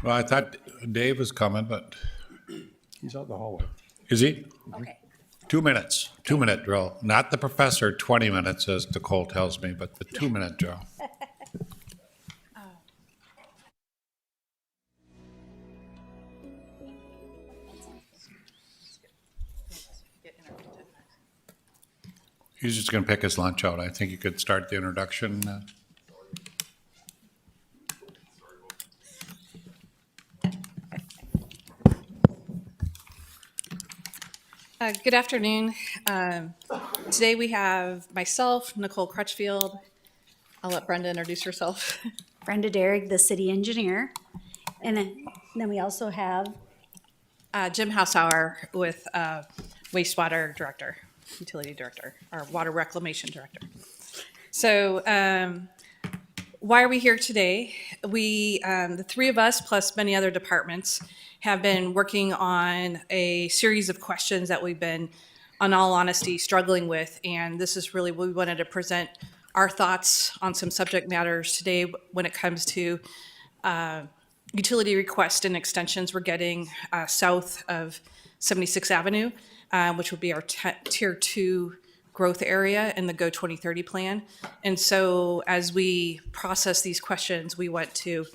Well, I thought Dave was coming, but He's out in the hallway. is he? Okay. 2 minutes, 2 minute drill. Not the professor, 20 minutes, as Nicole tells me, but the 2 minute drill. He's just going to pick his lunch out. I think you could start the introduction. Good afternoon. Today we have myself, Nicole Crutchfield. I'll let Brenda introduce herself. Brenda Derrick, the city engineer. And then we also have, Jim Hausauer with wastewater director, utility director, or water reclamation director. So why are we here today? We, the three of us, plus many other departments, have been working on a series of questions that we've been, in all honesty, struggling with. And this is really what we wanted to present our thoughts on some subject matters today when it comes to utility requests and extensions we're getting south of 76th Avenue, which would be our tier 2 growth area in the Go 2030 plan. And so as we process these questions, we want to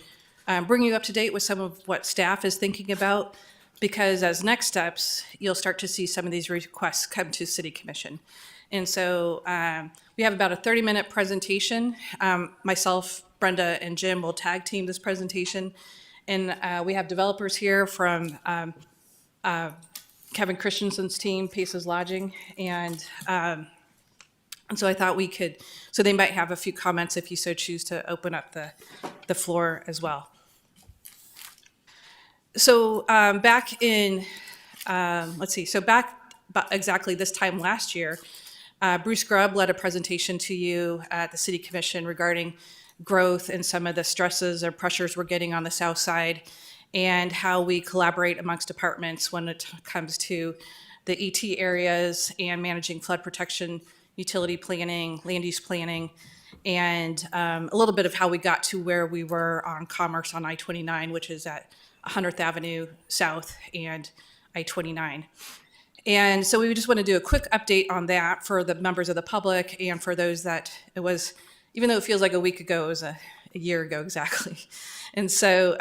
bring you up to date with some of what staff is thinking about, because as next steps, you'll start to see some of these requests come to City Commission. And so we have about a 30-minute presentation. Myself, Brenda, and Jim will tag team this presentation. And we have developers here from Kevin Christensen's team, Paces Lodging, and so I thought we could, so they might have a few comments if you so choose to open up the floor as well. So back in, let's see, so back about exactly this time last year, Bruce Grubb led a presentation to you at the City Commission regarding growth and some of the stresses or pressures we're getting on the south side, and how we collaborate amongst departments when it comes to the ET areas and managing flood protection, utility planning, land use planning, and a little bit of how we got to where we were on Commerce on I-29, which is at 100th Avenue South and I-29. And so we just want to do a quick update on that for the members of the public and for those that it was, even though it feels like a week ago, it was a year ago exactly. And so,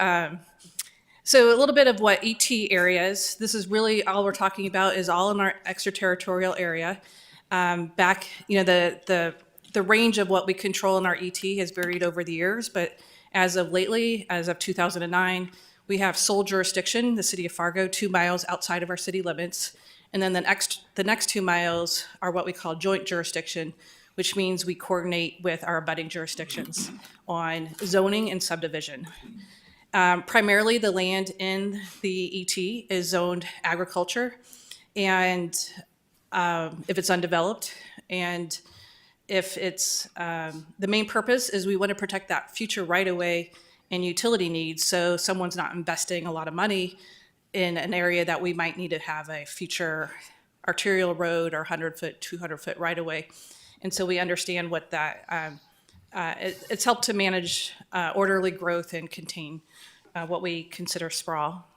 so a little bit of what ET areas, this is really all we're talking about is all in our extraterritorial area. Back, you know, the range of what we control in our ET has varied over the years, but as of lately, as of 2009, we have sole jurisdiction, the city of Fargo, 2 miles outside of our city limits. And then the next 2 miles are what we call joint jurisdiction, which means we coordinate with our abutting jurisdictions on zoning and subdivision. Primarily, the land in the ET is zoned agriculture, and if it's undeveloped, and if it's, the main purpose is we want to protect that future right-of-way and utility needs, so someone's not investing a lot of money in an area that we might need to have a future arterial road or 100-foot, 200-foot right-of-way. And so we understand what that, it's helped to manage orderly growth and contain what we consider sprawl.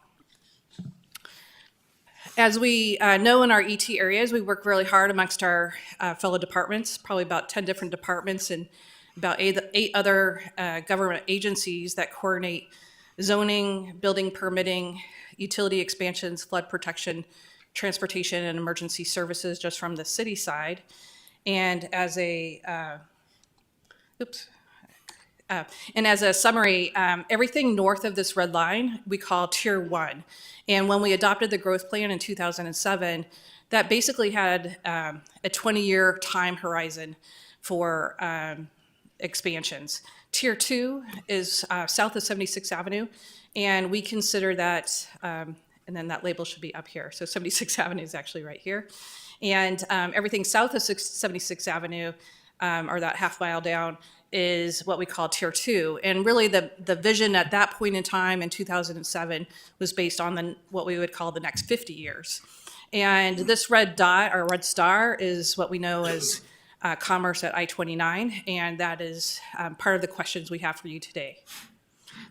As we know in our ET areas, we work really hard amongst our fellow departments, probably about 10 different departments and about eight other government agencies that coordinate zoning, building permitting, utility expansions, flood protection, transportation, and emergency services just from the city side. And as a, and as a summary, everything north of this red line we call Tier 1. And when we adopted the growth plan in 2007, that basically had a 20-year time horizon for expansions. Tier 2 is south of 76th Avenue, and we consider that, and then that label should be up here. So 76th Avenue is actually right here. And everything south of 76th Avenue, or that half mile down, is what we call Tier 2. And really the vision at that point in time in 2007 was based on what we would call the next 50 years. And this red dot, or red star, is what we know as Commerce at I-29, and that is part of the questions we have for you today.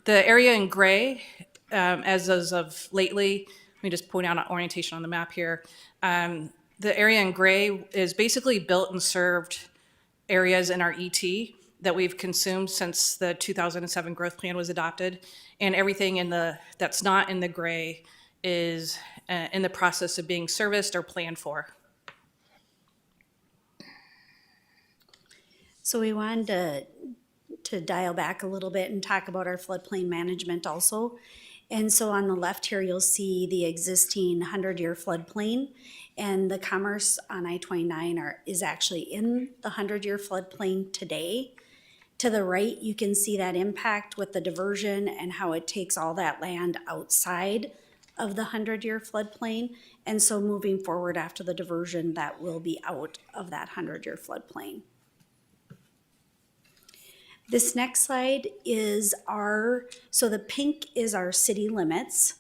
The area in gray as of lately, let me just point out an orientation on the map here. The area in gray is basically built and served areas in our ET that we've consumed since the 2007 growth plan was adopted. And everything that's not in the gray is in the process of being serviced or planned for. So we wanted to dial back a little bit and talk about our floodplain management also. And so on the left here, you'll see the existing 100-year floodplain, and the Commerce on I-29 is actually in the 100-year floodplain today. To the right, you can see that impact with the diversion and how it takes all that land outside of the 100-year floodplain. And so moving forward after the diversion, that will be out of that 100-year floodplain. This next slide is so the pink is our city limits,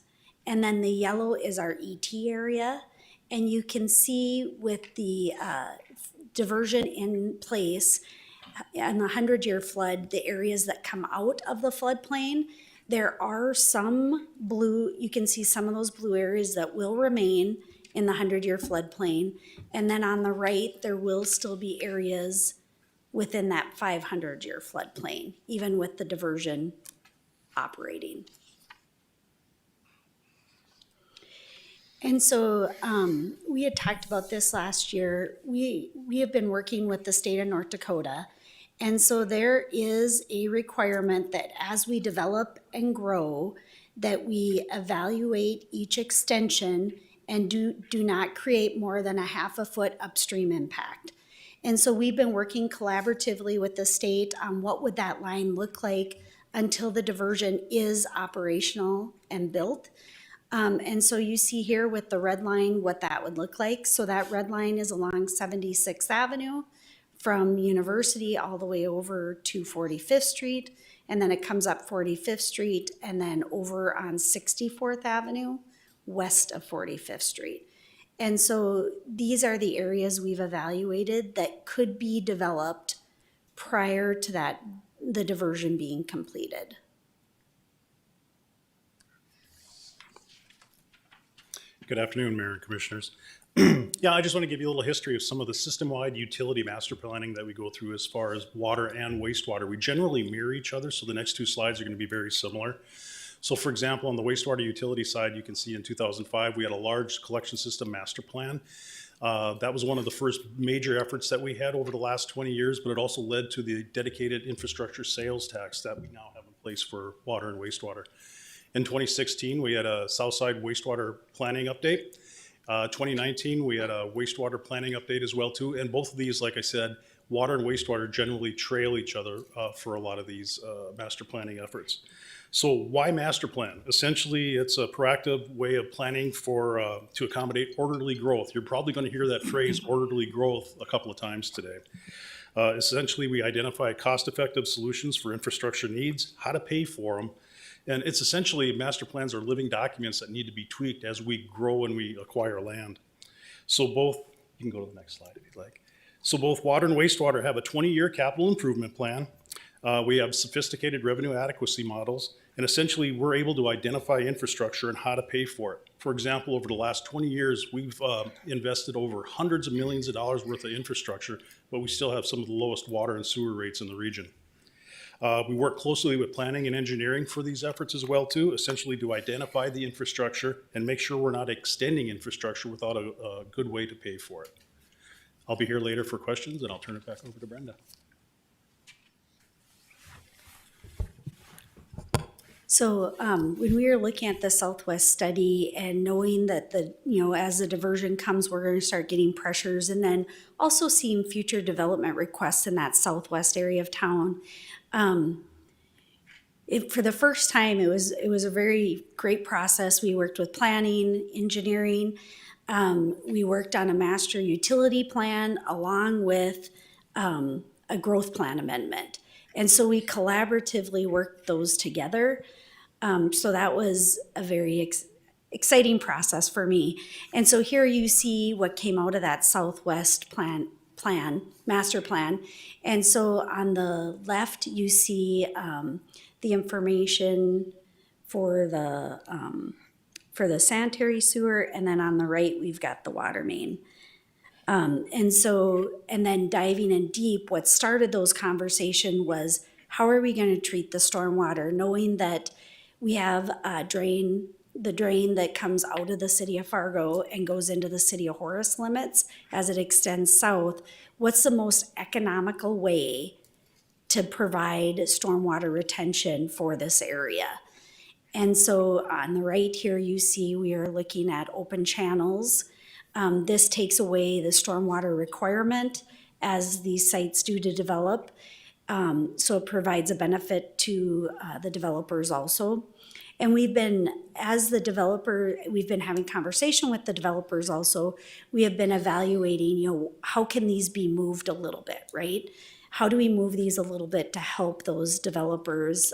and then the yellow is our ET area. And you can see with the diversion in place on the 100-year flood, the areas that come out of the floodplain, there are some blue, you can see some of those blue areas that will remain in the 100-year floodplain. And then on the right, there will still be areas within that 500-year floodplain, even with the diversion operating. And so we had talked about this last year. We have been working with the state of North Dakota. And so there is a requirement that as we develop and grow, that we evaluate each extension and do not create more than a half a foot upstream impact. And so we've been working collaboratively with the state on what would that line look like until the diversion is operational and built. And so you see here with the red line what that would look like. So that red line is along 76th Avenue from University all the way over to 45th Street. And then it comes up 45th Street and then over on 64th Avenue west of 45th Street. And so these are the areas we've evaluated that could be developed prior to the diversion being completed. Good afternoon, Mayor and Commissioners. Yeah, I just want to give you a little history of some of the system-wide utility master planning that we go through as far as water and wastewater. We generally mirror each other, so the next two slides are going to be very similar. So for example, on the wastewater utility side, you can see in 2005, we had a large collection system master plan. That was one of the first major efforts that we had over the last 20 years, but it also led to the dedicated infrastructure sales tax that we now have in place for water and wastewater. In 2016, we had a Southside wastewater planning update. 2019, we had a wastewater planning update as well too. And both of these, like I said, water and wastewater generally trail each other for a lot of these master planning efforts. So why master plan? Essentially, it's a proactive way of planning to accommodate orderly growth. You're probably going to hear that phrase orderly growth a couple of times today. Essentially, we identify cost-effective solutions for infrastructure needs, how to pay for them, and it's essentially master plans are living documents that need to be tweaked as we grow and we acquire land. So both, you can go to the next slide if you'd like. So both water and wastewater have a 20-year capital improvement plan. We have sophisticated revenue adequacy models, and essentially we're able to identify infrastructure and how to pay for it. For example, over the last 20 years, we've invested over hundreds of millions of dollars worth of infrastructure, but we still have some of the lowest water and sewer rates in the region. We work closely with planning and engineering for these efforts as well too, essentially to identify the infrastructure and make sure we're not extending infrastructure without a good way to pay for it. I'll be here later for questions, and I'll turn it back over to Brenda. So when we were looking at the Southwest study and knowing that as the diversion comes, we're going to start getting pressures, and then also seeing future development requests in that Southwest area of town. For the first time, it was a very great process. We worked with planning, engineering. We worked on a master utility plan along with a growth plan amendment. And so we collaboratively worked those together. So that was a very exciting process for me. And so here you see what came out of that Southwest master plan. And so on the left, you see the information for the sanitary sewer, and then on the right, we've got the water main. And then diving in deep, what started those conversations was, how are we gonna treat the stormwater, knowing that we have the drain that comes out of the city of Fargo and goes into the city of Horace limits as it extends south. What's the most economical way to provide stormwater retention for this area? And so on the right here, you see we are looking at open channels. This takes away the stormwater requirement as these sites do to develop. So it provides a benefit to the developers also. And we've been having conversation with the developers also. We have been evaluating, how can these be moved a little bit, right? How do we move these a little bit to help those developers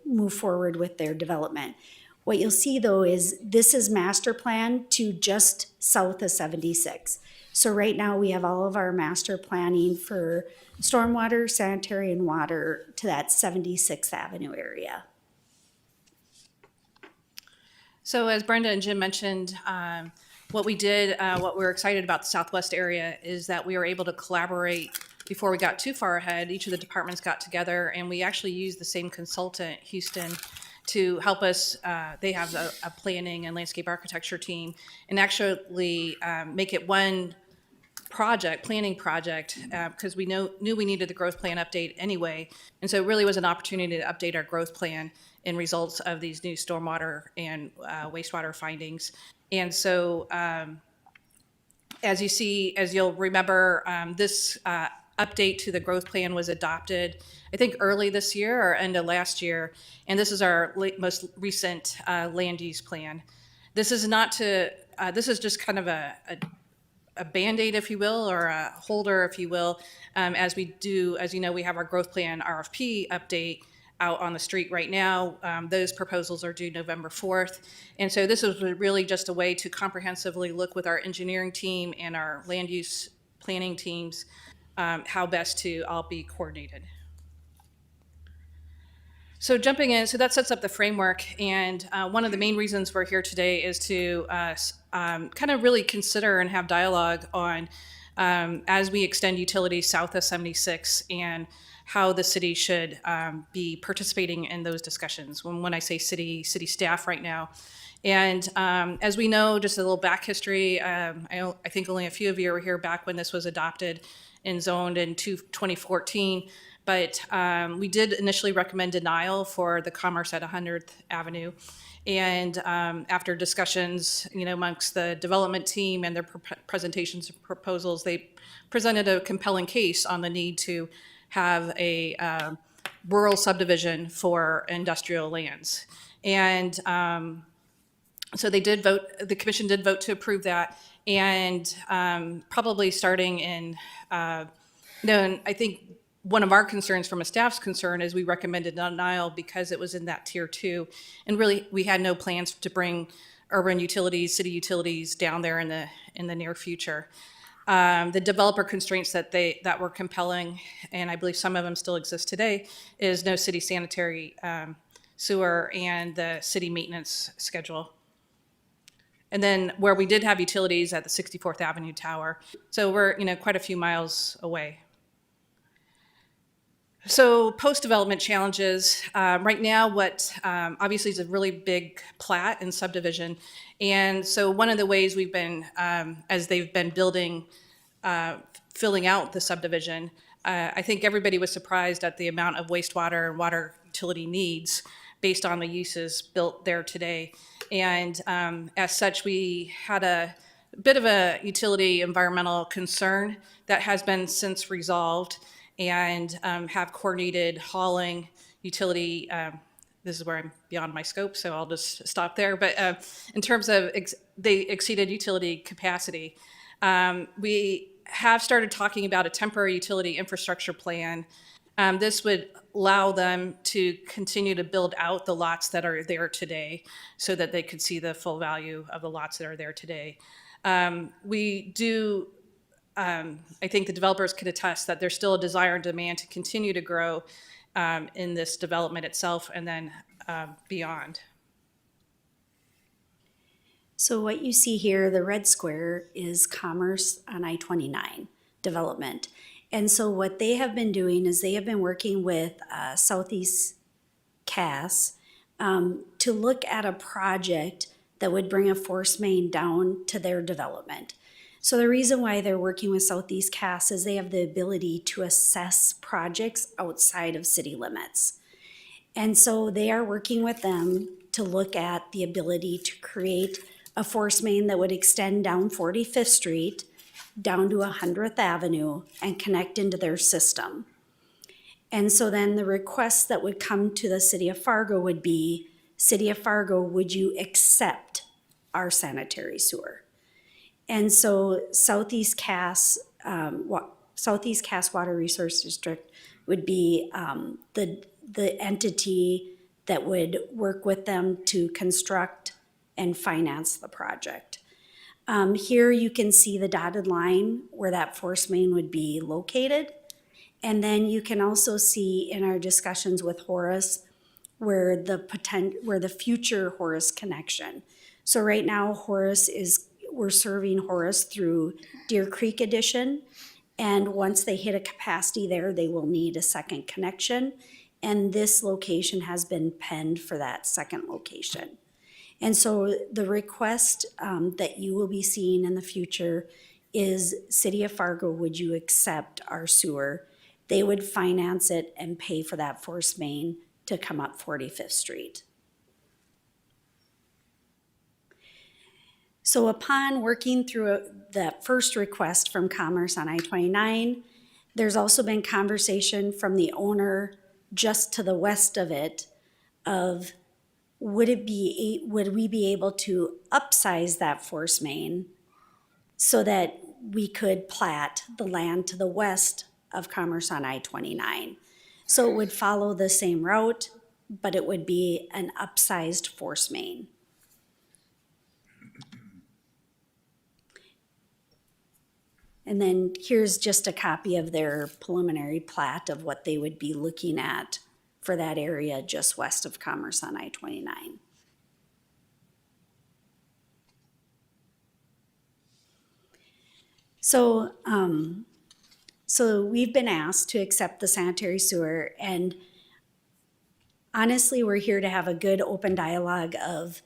move forward with their development? What you'll see though is this is master plan to just south of 76. So right now we have all of our master planning for stormwater, sanitary, and water to that 76th Avenue area. So as Brenda and Jim mentioned, what we're excited about the Southwest area is that we were able to collaborate before we got too far ahead. Each of the departments got together and we actually used the same consultant, Houston, to help us. They have a planning and landscape architecture team, and actually make it one planning project, because we knew we needed the growth plan update anyway. And so it really was an opportunity to update our growth plan in results of these new stormwater and wastewater findings. And so as you'll remember, this update to the growth plan was adopted, I think, early this year or end of last year. And this is our most recent land use plan. This is just kind of a Band-Aid, if you will, or a holder, if you will, as you know, we have our growth plan RFP update out on the street right now. Those proposals are due November 4th. And so this was really just a way to comprehensively look with our engineering team and our land use planning teams how best to all be coordinated. So jumping in, so that sets up the framework, and one of the main reasons we're here today is to kind of really consider and have dialogue on as we extend utilities south of 76 and how the city should be participating in those discussions. When I say city staff right now. And as we know, just a little back history, I think only a few of you were here back when this was adopted and zoned in 2014. But we did initially recommend denial for the Commerce at 100th Avenue. And after discussions, amongst the development team and their presentations and proposals, they presented a compelling case on the need to have a rural subdivision for industrial lands. And so the commission did vote to approve that. And probably starting in, I think one of our concerns from a staff's concern is we recommended denial because it was in that tier 2. And really, we had no plans to bring urban utilities, city utilities down there in the near future. The developer constraints that were compelling, and I believe some of them still exist today, is no city sanitary sewer and the city maintenance schedule. And then where we did have utilities at the 64th Avenue Tower. So we're quite a few miles away. So post-development challenges, right now what obviously is a really big plat and subdivision. And so one of the ways we've been, as they've been building, filling out the subdivision, I think everybody was surprised at the amount of wastewater and water utility needs based on the uses built there today. And as such, we had a bit of a utility environmental concern that has been since resolved, and have coordinated hauling utility. This is where I'm beyond my scope, so I'll just stop there. But in terms of they exceeded utility capacity, we have started talking about a temporary utility infrastructure plan. This would allow them to continue to build out the lots that are there today so that they could see the full value of the lots that are there today. We do I think the developers could attest that there's still a desire and demand to continue to grow in this development itself, and then beyond. So what you see here, the red square, is Commerce on I-29 development. And so what they have been doing is they have been working with Southeast Cass to look at a project that would bring a force main down to their development. So the reason why they're working with Southeast Cass is they have the ability to assess projects outside of city limits. And so they are working with them to look at the ability to create a force main that would extend down 45th Street, down to 100th Avenue, and connect into their system. And so then the request that would come to the city of Fargo would be, City of Fargo, would you accept our sanitary sewer? And so Southeast Cass Water Resource District would be the entity that would work with them to construct and finance the project. Here you can see the dotted line where that force main would be located. And then you can also see in our discussions with Horace where the future Horace connection. So right now we're serving Horace through Deer Creek Addition. And once they hit a capacity there, they will need a second connection. And this location has been penned for that second location. And so the request that you will be seeing in the future is, City of Fargo, would you accept our sewer? They would finance it and pay for that force main to come up 45th Street. So upon working through that first request from Commerce on I-29, there's also been conversation from the owner just to the west of it of, would we be able to upsize that force main so that we could plat the land to the west of Commerce on I-29? So it would follow the same route, but it would be an upsized force main. And then here's just a copy of their preliminary plat of what they would be looking at for that area just west of Commerce on I-29. So we've been asked to accept the sanitary sewer, and honestly, we're here to have a good open dialogue of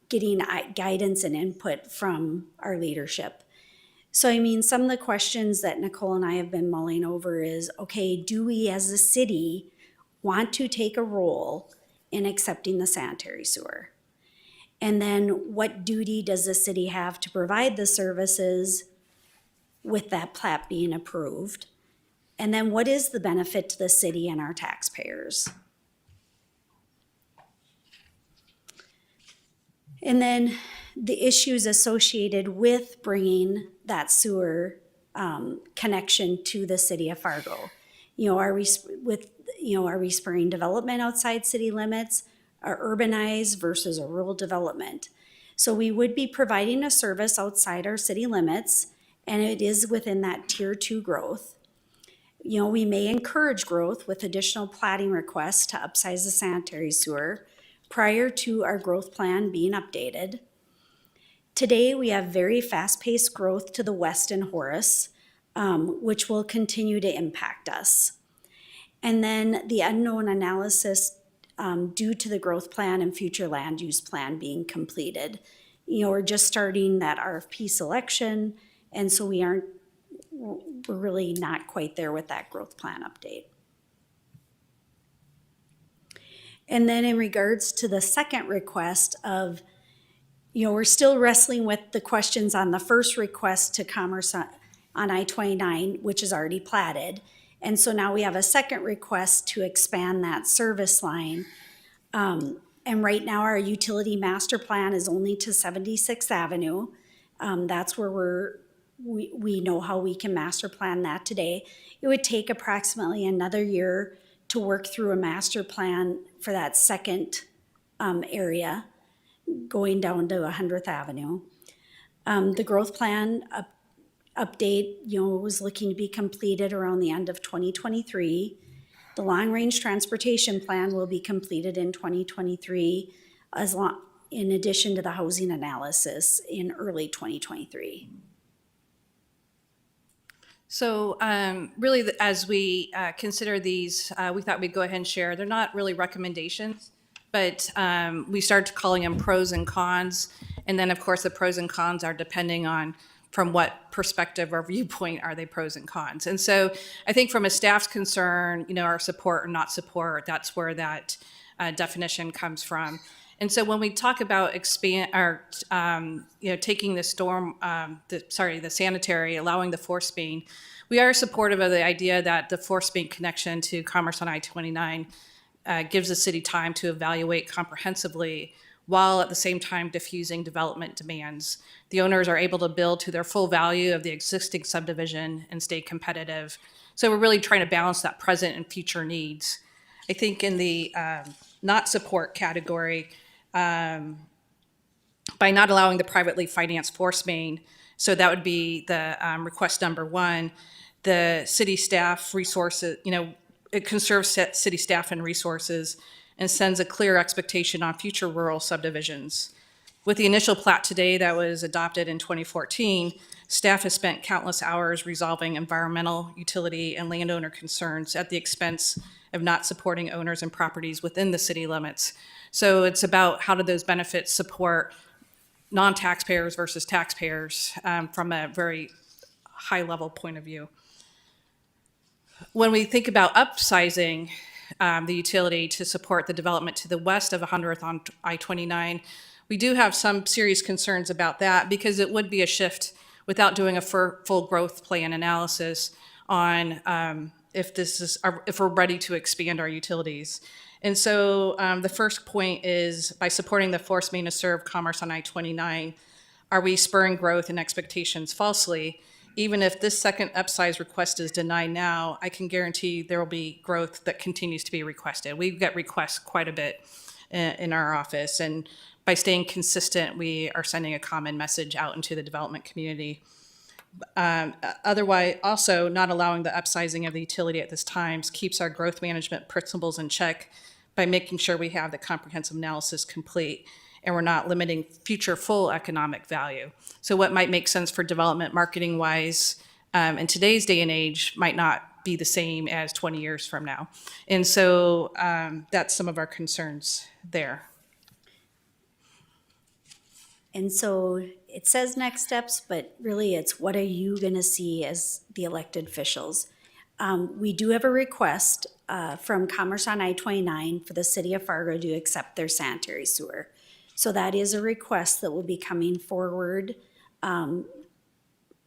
getting guidance and input from our leadership. So, I mean, some of the questions that Nicole and I have been mulling over is, okay, do we as a city want to take a role in accepting the sanitary sewer? And then what duty does the city have to provide the services with that plat being approved? And then what is the benefit to the city and our taxpayers? And then the issues associated with bringing that sewer connection to the city of Fargo. Are we spurring development outside city limits, or urbanized versus a rural development? So we would be providing a service outside our city limits, and it is within that tier 2 growth. We may encourage growth with additional platting requests to upsize the sanitary sewer prior to our growth plan being updated. Today, we have very fast-paced growth to the west in Horace, which will continue to impact us. And then the unknown analysis due to the growth plan and future land use plan being completed. We're just starting that RFP selection, and so we're really not quite there with that growth plan update. And then in regards to the second request of, we're still wrestling with the questions on the first request to Commerce on I-29, which is already platted. And so now we have a second request to expand that service line. And right now our utility master plan is only to 76th Avenue. That's where we know how we can master plan that today. It would take approximately another year to work through a master plan for that second area going down to 100th Avenue. The growth plan update, was looking to be completed around the end of 2023. The long-range transportation plan will be completed in 2023 in addition to the housing analysis in early 2023. So really, as we consider these, we thought we'd go ahead and share. They're not really recommendations, but we started calling them pros and cons. And then, of course, the pros and cons are depending on from what perspective or viewpoint are they pros and cons. And so I think from a staff's concern, our support or not support, that's where that definition comes from. And so when we talk about taking the the sanitary, allowing the force main, we are supportive of the idea that the force main connection to Commerce on I-29 gives the city time to evaluate comprehensively while at the same time diffusing development demands. The owners are able to build to their full value of the existing subdivision and stay competitive. So we're really trying to balance that present and future needs. I think in the not support category, by not allowing the privately financed force main, so that would be the request number one, the city staff resources, it conserves city staff and resources and sends a clear expectation on future rural subdivisions. With the initial plat today that was adopted in 2014, staff has spent countless hours resolving environmental, utility, and landowner concerns at the expense of not supporting owners and properties within the city limits. So it's about how do those benefits support non-taxpayers versus taxpayers from a very high-level point of view. When we think about upsizing the utility to support the development to the west of 100th on I-29, we do have some serious concerns about that because it would be a shift without doing a full growth plan analysis on if we're ready to expand our utilities. And so the first point is by supporting the force main to serve commerce on I-29, are we spurring growth and expectations falsely? Even if this second upsize request is denied now, I can guarantee there will be growth that continues to be requested. We get requests quite a bit in our office, and by staying consistent, we are sending a common message out into the development community. Otherwise, also not allowing the upsizing of the utility at this time keeps our growth management principles in check by making sure we have the comprehensive analysis complete and we're not limiting future full economic value. So what might make sense for development marketing wise in today's day and age might not be the same as 20 years from now. And so that's some of our concerns there. And so it says next steps, but really it's what are you going to see as the elected officials? We do have a request from Commerce on I-29 for the city of Fargo to accept their sanitary sewer. So that is a request that will be coming forward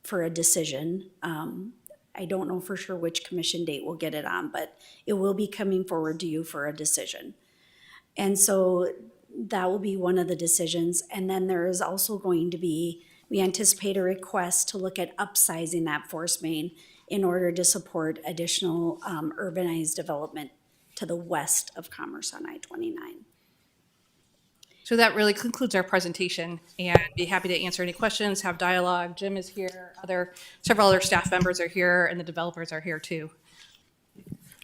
for a decision. I don't know for sure which commission date we'll get it on, but it will be coming forward to you for a decision. And so that will be one of the decisions. And then there is also going to be, we anticipate a request to look at upsizing that force main in order to support additional urbanized development to the west of Commerce on I-29. So that really concludes our presentation, and I'd be happy to answer any questions, have dialogue. Jim is here, several other staff members are here, and the developers are here too.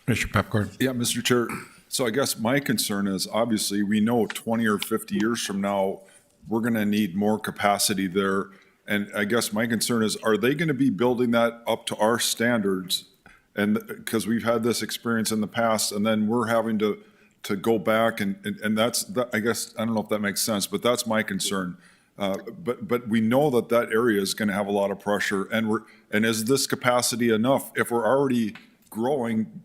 Mr. Pepcorn. Yeah, Mr. Chair. So I guess my concern is obviously we know 20 or 50 years from now, we're going to need more capacity there. And I guess my concern is, are they going to be building that up to our standards? And because we've had this experience in the past, and then we're having to go back and that's, I guess, I don't know if that makes sense, but that's my concern. But we know that area is going to have a lot of pressure, and is this capacity enough? If we're already growing,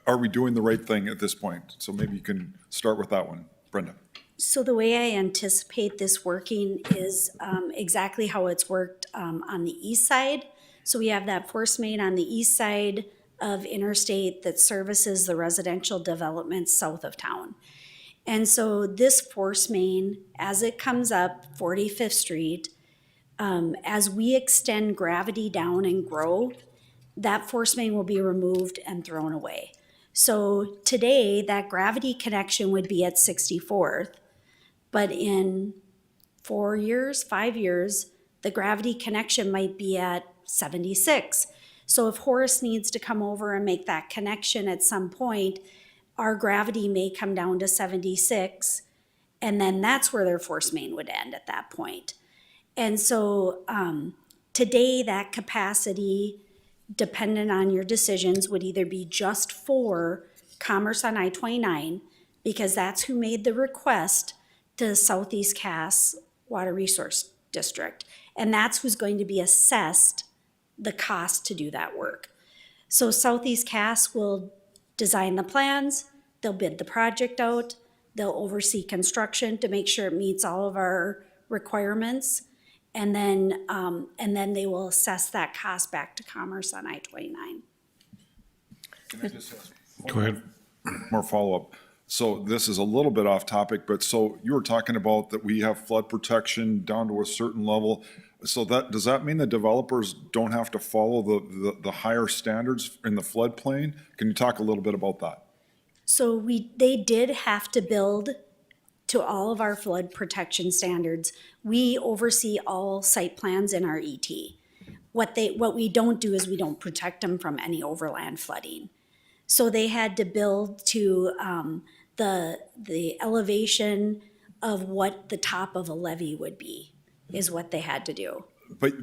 are we doing the right thing at this point? So maybe you can start with that one, Brenda. So the way I anticipate this working is exactly how it's worked on the east side. So we have that force main on the east side of interstate that services the residential developments south of town. And so this force main, as it comes up 45th Street, as we extend gravity down and grow, that force main will be removed and thrown away. So today, that gravity connection would be at 64th, but in 5 years, the gravity connection might be at 76. So if Horace needs to come over and make that connection at some point, our gravity may come down to 76, and then that's where their force main would end at that point. And so today, that capacity, dependent on your decisions, would either be just for Commerce on I-29, because that's who made the request to Southeast Cass Water Resource District. And that's who's going to be assessed the cost to do that work. So Southeast Cass will design the plans, they'll bid the project out, they'll oversee construction to make sure it meets all of our requirements. And then they will assess that cost back to Commerce on I-29. Go ahead. More follow-up. So this is a little bit off topic, but so you were talking about that we have flood protection down to a certain level. So that, does that mean the developers don't have to follow the higher standards in the floodplain? Can you talk a little bit about that? So they did have to build to all of our flood protection standards. We oversee all site plans in our ET. What we don't do is we don't protect them from any overland flooding. So they had to build to the elevation of what the top of a levee would be, is what they had to do. But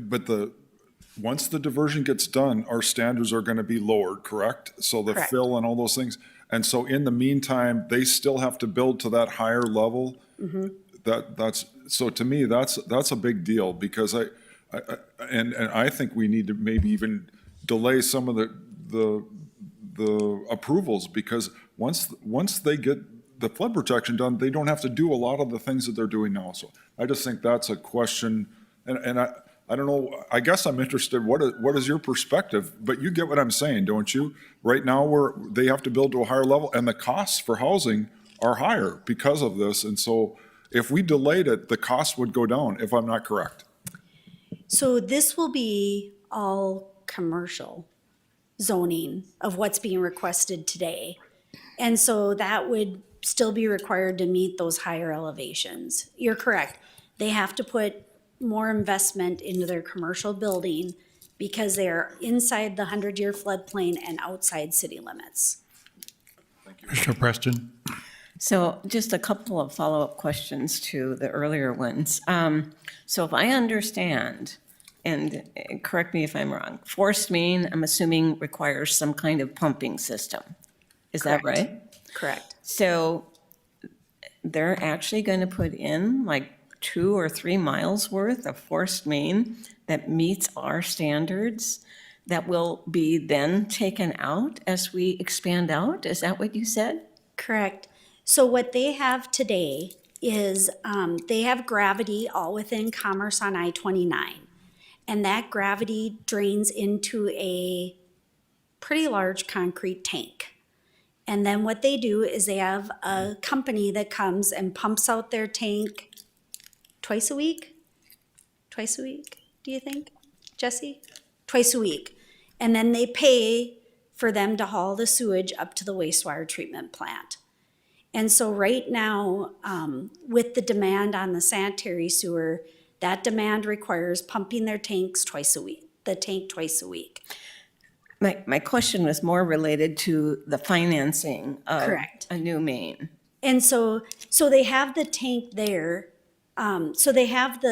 once the diversion gets done, our standards are gonna be lowered, correct? So the Correct. fill and all those things. And so in the meantime, they still have to build to that higher level? That's, so to me, that's a big deal, because I think we need to maybe even delay some of the approvals, because once they get the flood protection done, they don't have to do a lot of the things that they're doing now. So I just think that's a question, and I don't know, I guess I'm interested, what is your perspective? But you get what I'm saying, don't you? Right now, they have to build to a higher level, and the costs for housing are higher because of this. And so if we delayed it, the cost would go down, if I'm not correct. So this will be all commercial zoning of what's being requested today. And so that would still be required to meet those higher elevations. You're correct. They have to put more investment into their commercial building because they're inside the 100-year floodplain and outside city limits. Commissioner Preston? So just a couple of follow-up questions to the earlier ones. So if I understand, and correct me if I'm wrong, forced main, I'm assuming requires some kind of pumping system. Is that Correct. right? Correct. So they're actually going to put in like 2 or 3 miles worth of forced main that meets our standards that will be then taken out as we expand out? Is that what you said? Correct. So what they have today is they have gravity all within Commerce on I-29. And that gravity drains into a pretty large concrete tank. And then what they do is they have a company that comes and pumps out their tank twice a week? Twice a week, do you think, Jesse? Twice a week. And then they pay for them to haul the sewage up to the wastewater treatment plant. And so right now, with the demand on the sanitary sewer, that demand requires pumping their tanks twice a week, the tank twice a week. My question was more related to the financing of Correct. a new main. And so they have the tank there. So they have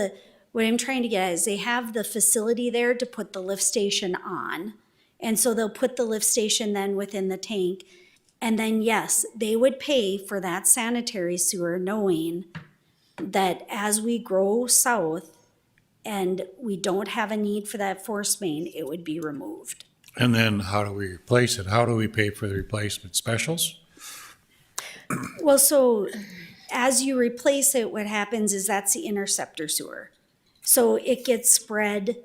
what I'm trying to get at is they have the facility there to put the lift station on. And so they'll put the lift station then within the tank. And then, yes, they would pay for that sanitary sewer, knowing that as we grow south and we don't have a need for that force main, it would be removed. And then how do we replace it? How do we pay for the replacement specials? Well, so as you replace it, what happens is that's the interceptor sewer. So it gets spread,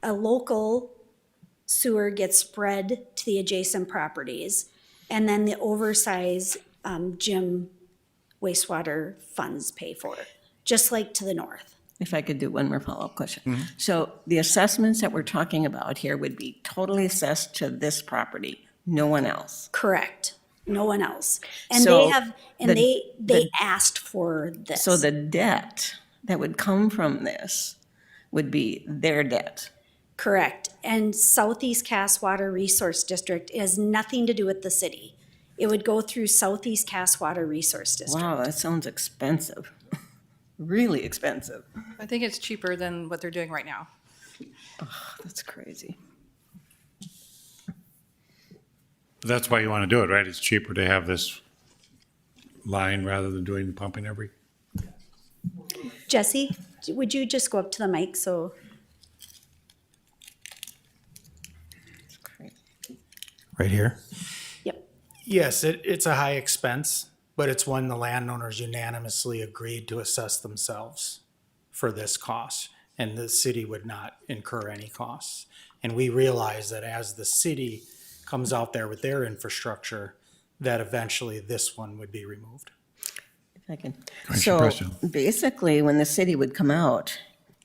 a local sewer gets spread to the adjacent properties. And then the oversized gym wastewater funds pay for it, just like to the north. If I could do one more follow-up question. So the assessments that we're talking about here would be totally assessed to this property, no one else. Correct. No one else. And So they have, and the- they asked for this. So the debt that would come from this would be their debt. Correct. And Southeast Cass Water Resource District has nothing to do with the city. It would go through Southeast Cass Water Resource District. Wow, that sounds expensive. Really expensive. I think it's cheaper than what they're doing right now. That's crazy. That's why you want to do it, right? It's cheaper to have this line rather than doing the pumping every. Jesse, would you just go up to the mic so? It's crazy. Right here? Yep. Yes, it's a high expense, but it's one the landowners unanimously agreed to assess themselves for this cost, and the city would not incur any costs. And we realize that as the city comes out there with their infrastructure, that eventually this one would be removed. If I can. Commissioner So Preston. basically, when the city would come out,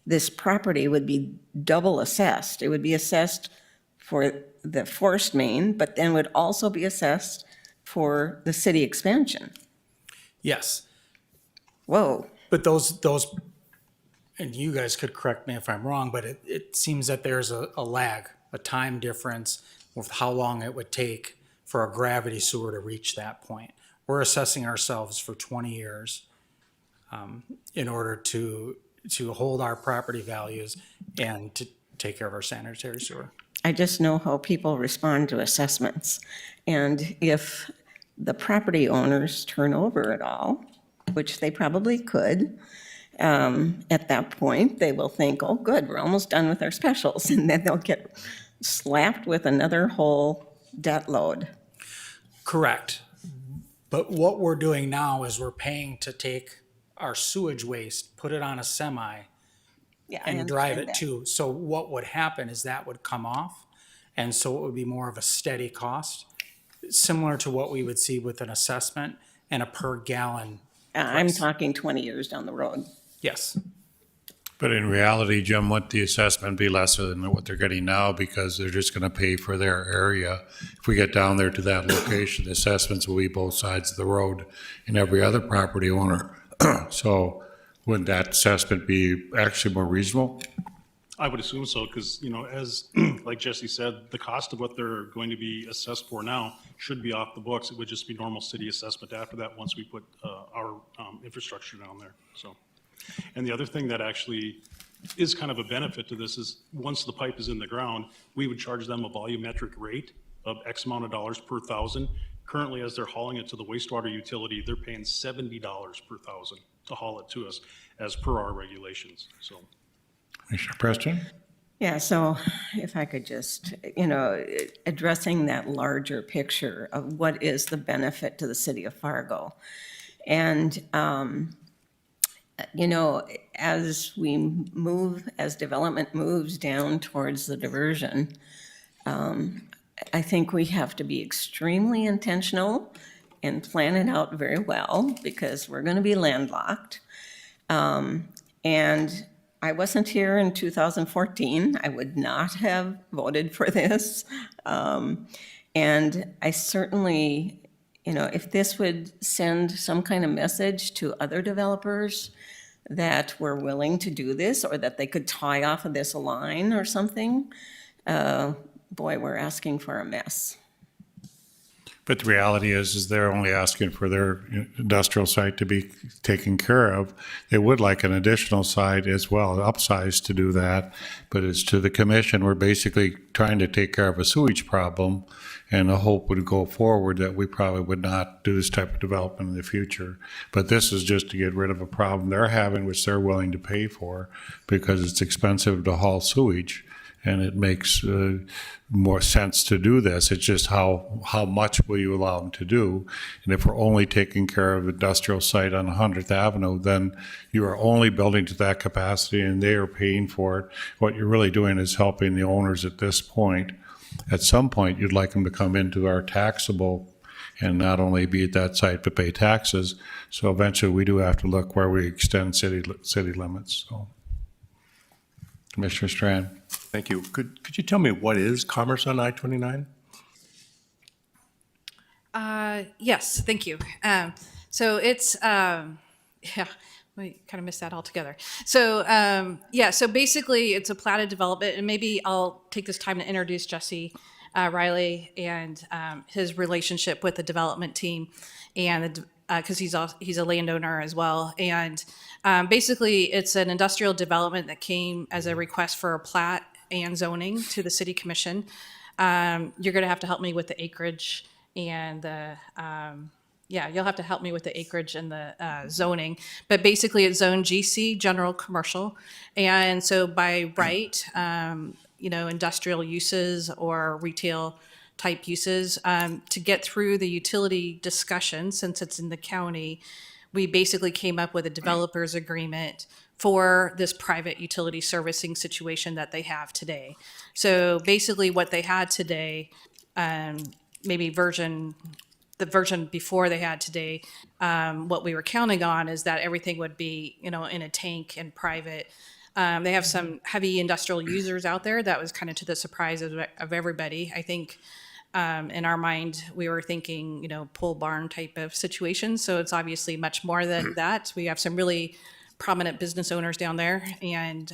this property would be double assessed. It would be assessed for the forced main, but then would also be assessed for the city expansion. Yes, Whoa. but those, and you guys could correct me if I'm wrong, but it seems that there's a lag, a time difference with how long it would take for a gravity sewer to reach that point. We're assessing ourselves for 20 years in order to hold our property values and to take care of our sanitary sewer. I just know how people respond to assessments. And if the property owners turn over at all, which they probably could, at that point, they will think, oh, good, we're almost done with our specials. And then they'll get slapped with another whole debt load. Correct. But what we're doing now is we're paying to take our sewage waste, put it on a semi, Yeah, I and drive understand it that. too. So what would happen is that would come off, and so it would be more of a steady cost, similar to what we would see with an assessment and a per gallon. I'm price. talking 20 years down the road. Yes, But in reality, Jim, wouldn't the assessment be lesser than what they're getting now because they're just going to pay for their area? If we get down there to that location, the assessments will be both sides of the road and every other property owner. So wouldn't that assessment be actually more reasonable? I would assume so, because, as, like Jesse said, the cost of what they're going to be assessed for now should be off the books. It would just be normal city assessment after that, once we put our infrastructure down there, so. And the other thing that actually is kind of a benefit to this is, once the pipe is in the ground, we would charge them a volumetric rate of X amount of dollars per thousand. Currently, as they're hauling it to the wastewater utility, they're paying $70 per thousand to haul it to us, as per our regulations, so. Commissioner Preston? Yeah, so if I could just, addressing that larger picture of what is the benefit to the city of Fargo. And, as we move, as development moves down towards the diversion, I think we have to be extremely intentional and plan it out very well, because we're going to be landlocked. And I wasn't here in 2014. I would not have voted for this. And I certainly, if this would send some kind of message to other developers that we're willing to do this, or that they could tie off of this line or something, boy, we're asking for a mess. But the reality is they're only asking for their industrial site to be taken care of. They would like an additional site as well, upsized to do that. But it's to the commission, we're basically trying to take care of a sewage problem. And the hope would go forward that we probably would not do this type of development in the future. But this is just to get rid of a problem they're having, which they're willing to pay for, because it's expensive to haul sewage. And it makes more sense to do this. It's just how much will you allow them to do? And if we're only taking care of industrial site on 100th Avenue, then you are only building to that capacity and they are paying for it. What you're really doing is helping the owners at this point. At some point, you'd like them to come into our taxable and not only be at that site, but pay taxes. So eventually, we do have to look where we extend city limits, so. Commissioner Strand. Thank you. Could you tell me what is commerce on I-29? Yes, thank you. So it's Yeah, we kind of missed that altogether. So, yeah, so basically it's a platted development, and maybe I'll take this time to introduce Jesse Riley and his relationship with the development team, and because he's a landowner as well. And basically, it's an industrial development that came as a request for a plat and zoning to the city commission. You're going to have to help me with the acreage and the yeah, you'll have to help me with the acreage and the zoning. But basically, it's zone GC, general commercial. And so by right, industrial uses or retail type uses, to get through the utility discussion, since it's in the county, we basically came up with a developer's agreement for this private utility servicing situation that they have today. So basically, what they had today, maybe the version before they had today, what we were counting on is that everything would be, in a tank and private. They have some heavy industrial users out there. That was kind of to the surprise of everybody. I think in our mind, we were thinking, pole barn type of situation. So it's obviously much more than that. We have some really prominent business owners down there and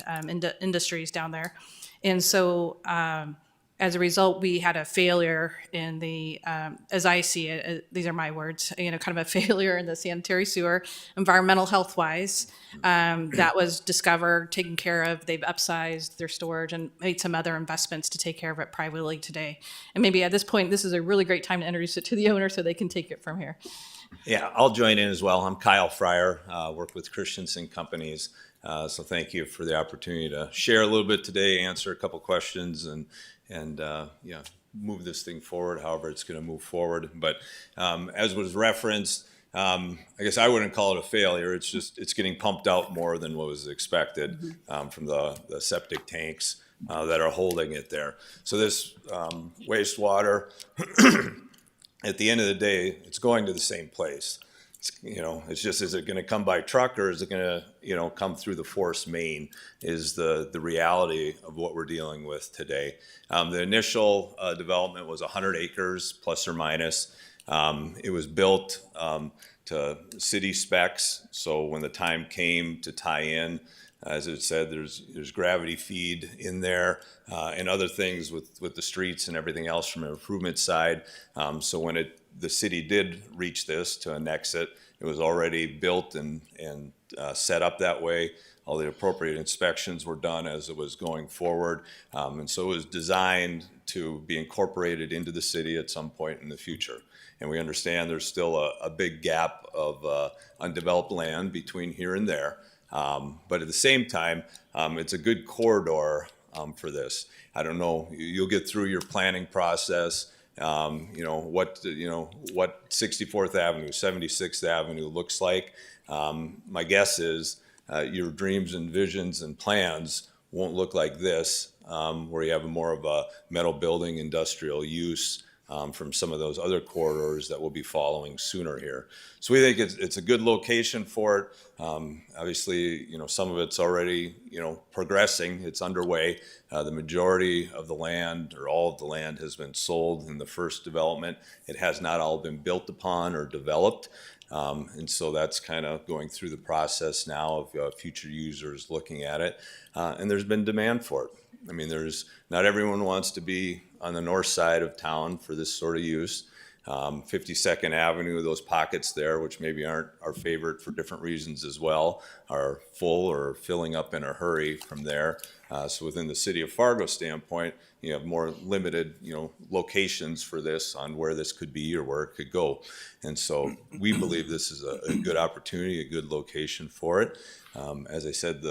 industries down there. And so as a result, we had a failure in the, as I see it, these are my words, kind of a failure in the sanitary sewer, environmental health wise. That was discovered, taken care of. They've upsized their storage and made some other investments to take care of it privately today. And maybe at this point, this is a really great time to introduce it to the owner so they can take it from here. Yeah, I'll join in as well. I'm Kyle Fryer, work with Christensen Companies. So thank you for the opportunity to share a little bit today, answer a couple questions, and move this thing forward, however it's going to move forward. But as was referenced, I guess I wouldn't call it a failure. It's getting pumped out more than what was expected from the septic tanks that are holding it there. So this wastewater, at the end of the day, it's going to the same place. It's just, is it going to come by truck or is it going to, come through the force main is the reality of what we're dealing with today. The initial development was 100 acres plus or minus. It was built to city specs. So when the time came to tie in, as it said, there's gravity feed in there and other things with the streets and everything else from an improvement side. So when the city did reach this to annex it, it was already built and set up that way. All the appropriate inspections were done as it was going forward. And so it was designed to be incorporated into the city at some point in the future. And we understand there's still a big gap of undeveloped land between here and there. But at the same time, it's a good corridor for this. I don't know, you'll get through your planning process, what 64th Avenue, 76th Avenue looks like. My guess is your dreams and visions and plans won't look like this, where you have more of a metal building industrial use from some of those other corridors that will be following sooner here. So we think it's a good location for it. Obviously, some of it's already, progressing. It's underway. The majority of the land or all of the land has been sold in the first development. It has not all been built upon or developed. And so that's kind of going through the process now of future users looking at it. And there's been demand for it. I mean, not everyone wants to be on the north side of town for this sort of use. 52nd Avenue, those pockets there, which maybe aren't our favorite for different reasons as well, are full or filling up in a hurry from there. So within the city of Fargo standpoint, you have more limited, locations for this on where this could be or where it could go. And so we believe this is a good opportunity, a good location for it. As I said,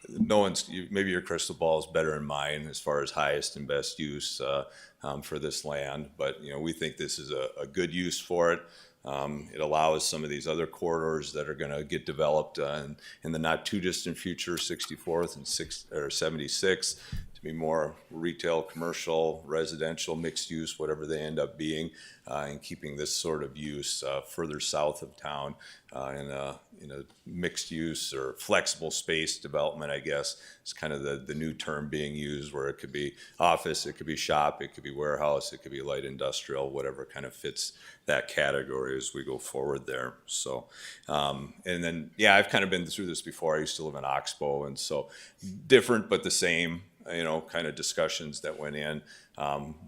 maybe your crystal ball is better than mine as far as highest and best use for this land, but we think this is a good use for it. It allows some of these other corridors that are going to get developed in the not too distant future, 64th and 76, to to be more retail, commercial, residential, mixed use, whatever they end up being, and keeping this sort of use further south of town in a mixed use or flexible space development, I guess, is kind of the new term being used, where it could be office, it could be shop, it could be warehouse, it could be light industrial, whatever kind of fits that category as we go forward there. So, and then, yeah, I've kind of been through this before. I used to live in Oxbow, and so different but the same, kind of discussions that went in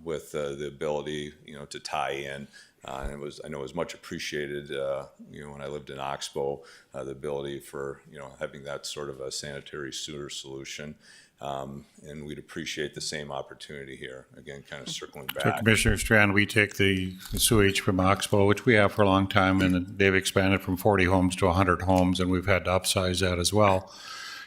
with the ability, to tie in. And I know it was much appreciated, when I lived in Oxbow, the ability for, having that sort of a sanitary sewer solution. And we'd appreciate the same opportunity here. Again, kind of circling So back. Commissioner Strand, we take the sewage from Oxbow, which we have for a long time, and they've expanded from 40 homes to 100 homes, and we've had to upsize that as well.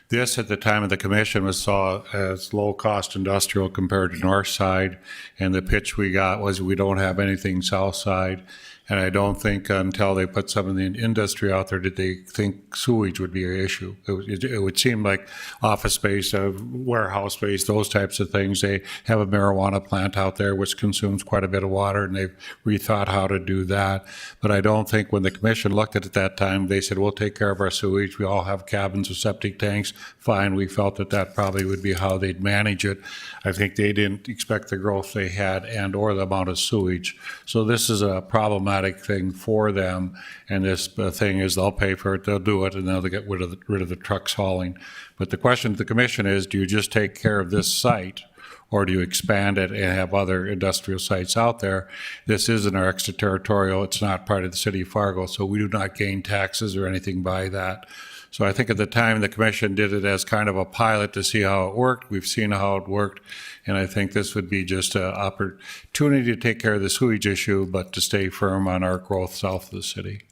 This, at the time of the commission, was saw as low-cost industrial compared to north side, and the pitch we got was we don't have anything south side. And I don't think until they put some of the industry out there did they think sewage would be an issue. It would seem like office space, warehouse space, those types of things. They have a marijuana plant out there which consumes quite a bit of water, and they've rethought how to do that. But I don't think when the commission looked at it at that time, they said, we'll take care of our sewage. We all have cabins with septic tanks. Fine, we felt that probably would be how they'd manage it. I think they didn't expect the growth they had and or the amount of sewage. So this is a problematic thing for them, and this thing is they'll pay for it, they'll do it, and they'll get rid of the trucks hauling. But the question to the commission is, do you just take care of this site, or do you expand it and have other industrial sites out there? This isn't our extraterritorial, it's not part of the city of Fargo, so we do not gain taxes or anything by that. So I think at the time the commission did it as kind of a pilot to see how it worked. We've seen how it worked, and I think this would be just an opportunity to take care of the sewage issue, but to stay firm on our growth south of the city,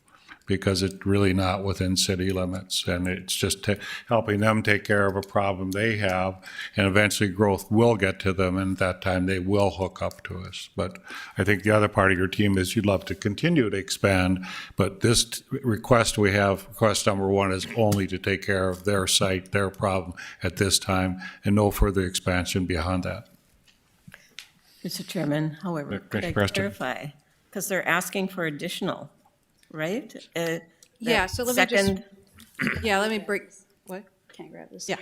because it's really not within city limits, and it's just helping them take care of a problem they have, and eventually growth will get to them, and at that time they will hook up to us. But I think the other part of your team is you'd love to continue to expand, but this request we have, request number one, is only to take care of their site, their problem at this time, and no further expansion beyond that. Mr. Chairman, however, could I Commissioner Preston. clarify? Because they're asking for additional, right? Yeah, so let me break, what? Can I grab this? Yeah.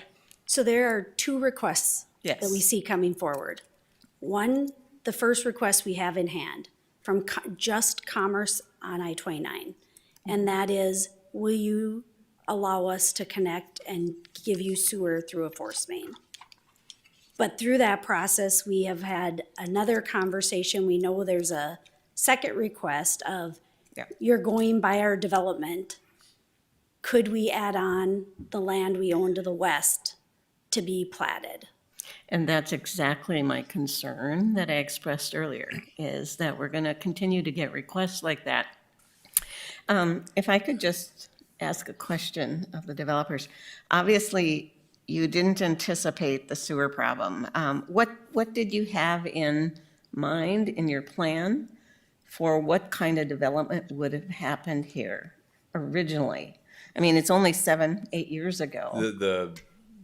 So there are two requests that we Yes. see coming forward. One, the first request we have in hand from Just Commerce on I-29. And that is, will you allow us to connect and give you sewer through a force main? But through that process, we have had another conversation. We know there's a second request of, Yeah. you're going by our development. Could we add on the land we own to the west to be platted? And that's exactly my concern that I expressed earlier, is that we're going to continue to get requests like that. If I could just ask a question of the developers. Obviously, you didn't anticipate the sewer problem. What did you have in mind in your plan for what kind of development would have happened here originally? I mean, it's only 7-8 years ago.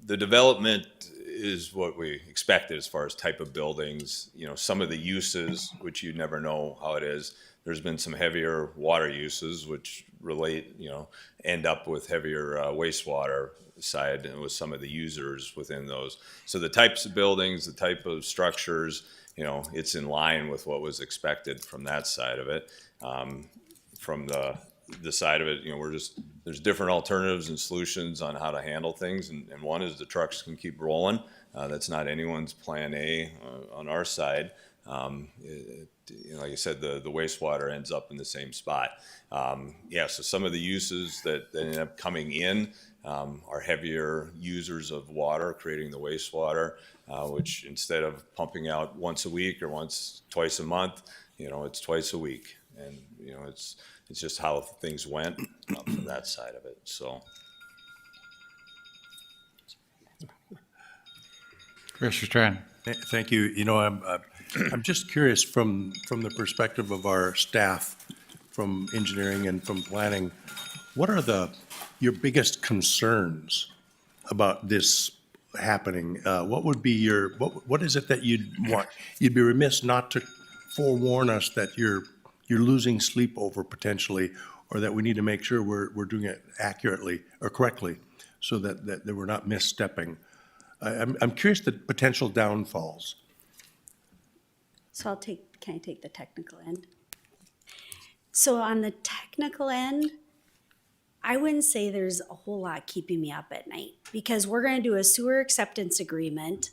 The development is what we expected as far as type of buildings, some of the uses, which you never know how it is. There's been some heavier water uses, which relate, end up with heavier wastewater side and with some of the users within those. So the types of buildings, the type of structures, it's in line with what was expected from that side of it. From the side of it, there's different alternatives and solutions on how to handle things. And one is the trucks can keep rolling. That's not anyone's plan A on our side. Like I said, the wastewater ends up in the same spot. So some of the uses that end up coming in are heavier users of water, creating the wastewater, which instead of pumping out once a week or twice a month, it's twice a week. And, it's just how things went from that side of it, so. Commissioner Strand. Thank you. I'm just curious from the perspective of our staff, from engineering and from planning, what are your biggest concerns about this happening, what would be your, what is it that you'd want? You'd be remiss not to forewarn us that you're losing sleep over potentially, or that we need to make sure we're doing it accurately or correctly, so that we're not misstepping. I'm curious the potential downfalls. So can I take the technical end? So on the technical end, I wouldn't say there's a whole lot keeping me up at night, because we're gonna do a sewer acceptance agreement,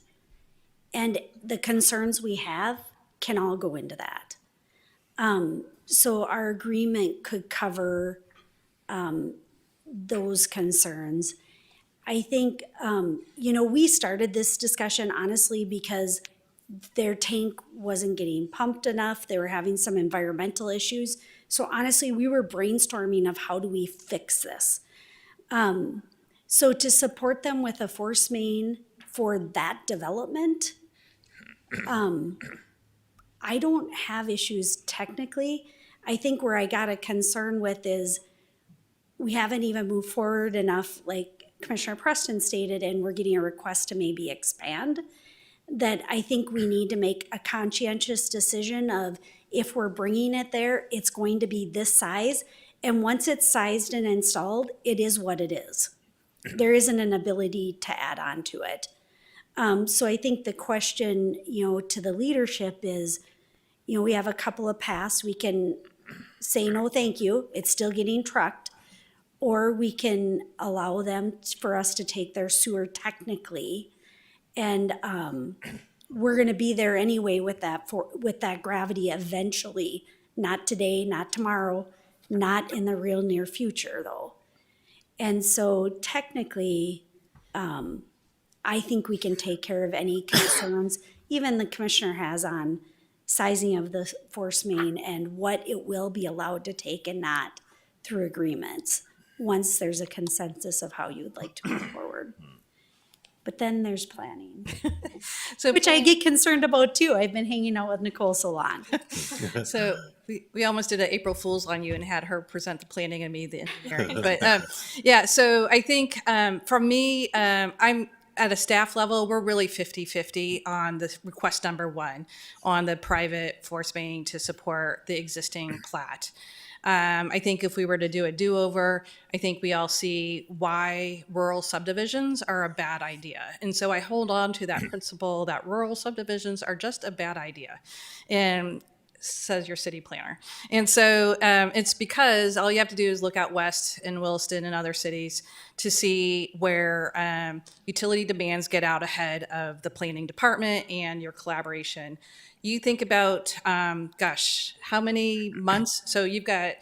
and the concerns we have can all go into that. So our agreement could cover those concerns. I think, we started this discussion honestly because their tank wasn't getting pumped enough. They were having some environmental issues. So honestly, we were brainstorming of how do we fix this. So to support them with a force main for that development, I don't have issues technically. I think where I got a concern with is we haven't even moved forward enough, like Commissioner Preston stated, and we're getting a request to maybe expand, that I think we need to make a conscientious decision of if we're bringing it there, it's going to be this size. And once it's sized and installed, it is what it is. There isn't an ability to add on to it. So I think the question, to the leadership is, we have a couple of paths. We can say, no, thank you, it's still getting trucked. Or we can allow them for us to take their sewer technically. And we're gonna be there anyway with that gravity eventually, not today, not tomorrow, not in the real near future though. And so technically, I think we can take care of any concerns, even the commissioner has on sizing of the force main and what it will be allowed to take and not through agreements, once there's a consensus of how you'd like to move forward. But then there's planning, So which I get concerned about too. I've been hanging out with Nicole so long. So we almost did an April Fool's on you and had her present the planning and me the engineering. But so I think for me, I'm at a staff level, we're really 50-50 on the request number one, on the private force main to support the existing plat. I think if we were to do a do-over, I think we all see why rural subdivisions are a bad idea. And so I hold on to that principle that rural subdivisions are just a bad idea. And says your city planner. And so it's because all you have to do is look out west in Williston and other cities to see where utility demands get out ahead of the planning department and your collaboration. You think about, how many months? So you've got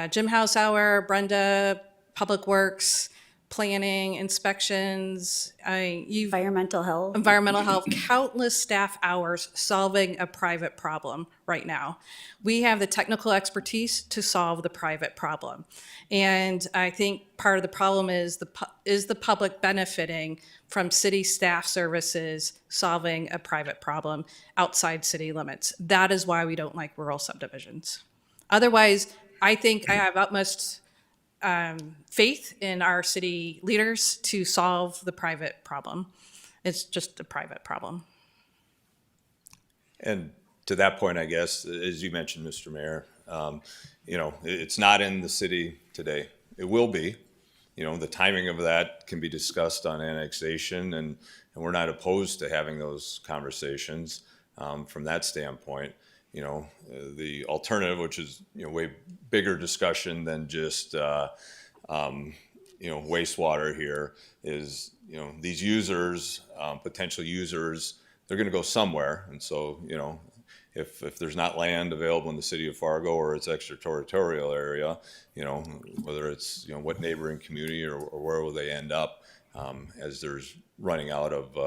Jim Househour, Brenda, Public Works, planning, inspections, Environmental health. countless staff hours solving a private problem right now. We have the technical expertise to solve the private problem. And I think part of the problem is the public benefiting from city staff services solving a private problem outside city limits. That is why we don't like rural subdivisions. Otherwise, I think I have utmost faith in our city leaders to solve the private problem. It's just a private problem. And to that point, I guess, as you mentioned, Mr. Mayor, it's not in the city today. It will be. The timing of that can be discussed on annexation, and we're not opposed to having those conversations from that standpoint. The alternative, which is, way bigger discussion than just, wastewater here, is, these users, potential users, they're gonna go somewhere. And so, if there's not land available in the city of Fargo or its extraterritorial area, whether it's, what neighboring community or where will they end up as there's running out of,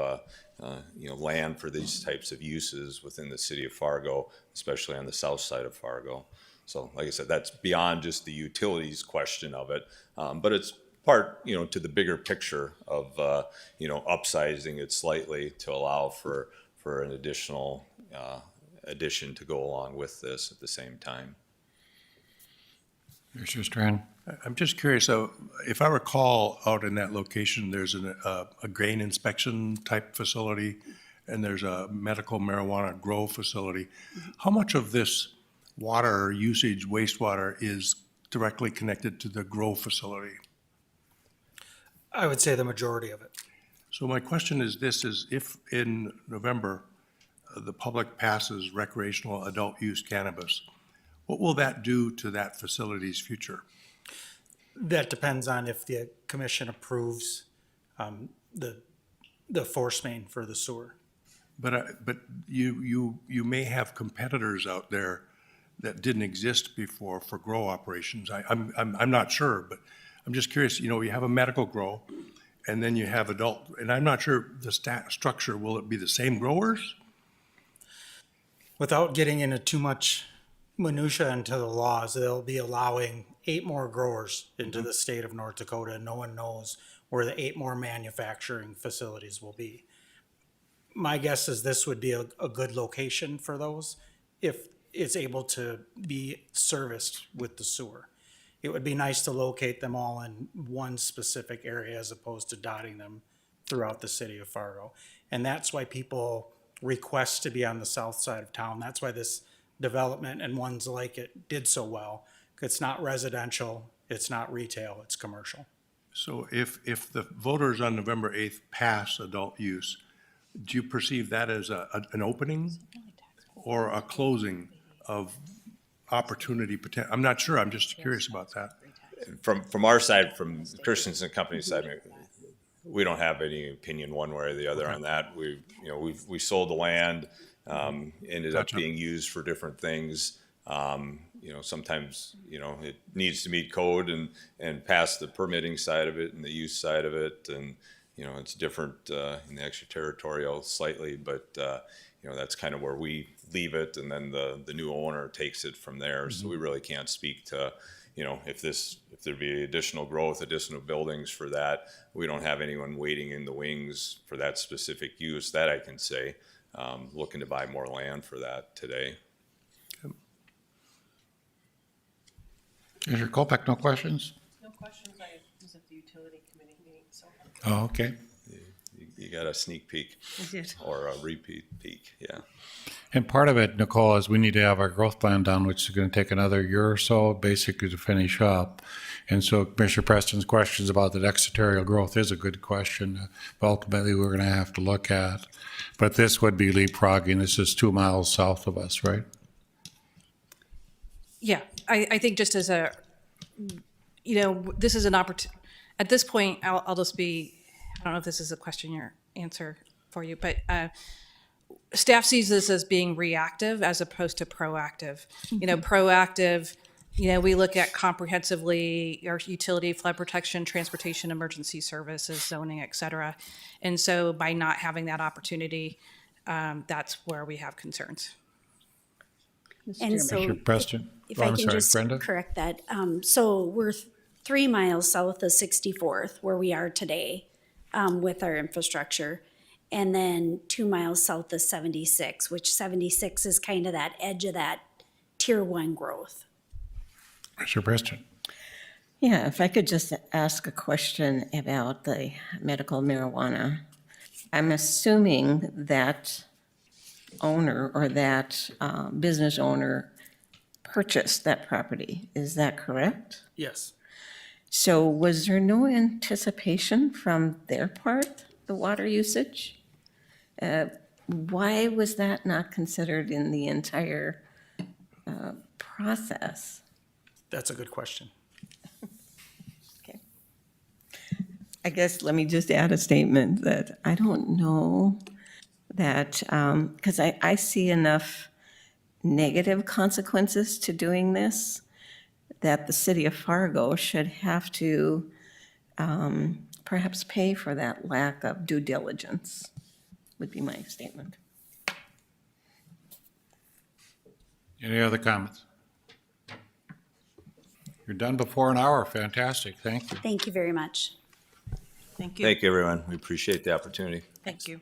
land for these types of uses within the city of Fargo, especially on the south side of Fargo. So like I said, that's beyond just the utilities question of it, but it's part, to the bigger picture of, upsizing it slightly to allow for an additional addition to go along with this at the same time. Commissioner Strand? I'm just curious, so if I recall, out in that location, there's a grain inspection type facility, and there's a medical marijuana grow facility. How much of this water usage, wastewater, is directly connected to the grow facility? I would say the majority of it. So my question is this, is if in November, the public passes recreational adult use cannabis, what will that do to that facility's future? That depends on if the commission approves the force main for the sewer. But you may have competitors out there that didn't exist before for grow operations. I'm not sure, but I'm just curious, you have a medical grow, and then you have adult, and I'm not sure the structure, will it be the same growers? Without getting into too much minutia into the laws, they'll be allowing 8 more growers into the state of North Dakota, and no one knows where the 8 more manufacturing facilities will be. My guess is this would be a good location for those if it's able to be serviced with the sewer. It would be nice to locate them all in one specific area as opposed to dotting them throughout the city of Fargo. And that's why people request to be on the south side of town. That's why this development and ones like it did so well. It's not residential, it's not retail, it's commercial. So if the voters on November 8th pass adult use, do you perceive that as an opening or a closing of opportunity potential? I'm not sure, I'm just curious about that. From our side, from Christensen Company's side, we don't have any opinion one way or the other on that. We sold the land, ended up Gotcha. being used for different things. Sometimes, it needs to meet code and pass the permitting side of it and the use side of it. And, it's different in the extraterritorial slightly, but, that's kind of where we leave it. And then the new owner takes it from there. So we really can't speak to, if there be additional growth, additional buildings for that. We don't have anyone waiting in the wings for that specific use, that I can say, looking to buy more land for that today. Commissioner Kolpeck, no questions? No questions. I was at the utility committee meeting, so. Oh, okay. You got a sneak peek or a repeat peek, yeah. And part of it, Nicole, is we need to have our growth plan done, which is going to take another year or so, basically, to finish up. And so Commissioner Preston's questions about the extraterritorial growth is a good question. But ultimately, we're going to have to look at. But this would be leapfrogging. This is 2 miles south of us, right? Yeah, I think just as this is an opportunity, at this point, I'll just be, I don't know if this is a question or answer for you, but staff sees this as being reactive as opposed to proactive. Proactive, we look at comprehensively our utility, flood protection, transportation, emergency services, zoning, et cetera. And so by not having that opportunity, that's where we have concerns. And so, Commissioner Preston? if Oh, I I'm can sorry, just Brenda? correct that, so we're 3 miles south of 64th, where we are today, with our infrastructure. And then 2 miles south of 76, which 76 is kind of that edge of that tier 1 growth. Commissioner Preston? Yeah, if I could just ask a question about the medical marijuana. I'm assuming that owner or that business owner purchased that property. Is that correct? Yes. So was there no anticipation from their part, the water usage? Why was that not considered in the entire process? That's a good question. Okay. I guess let me just add a statement that I don't know that, because I see enough negative consequences to doing this, that the city of Fargo should have to perhaps pay for that lack of due diligence, would be my statement. Any other comments? You're done before an hour. Fantastic. Thank you. Thank you very much. Thank you. Thank you, everyone. We appreciate the opportunity. Thank you.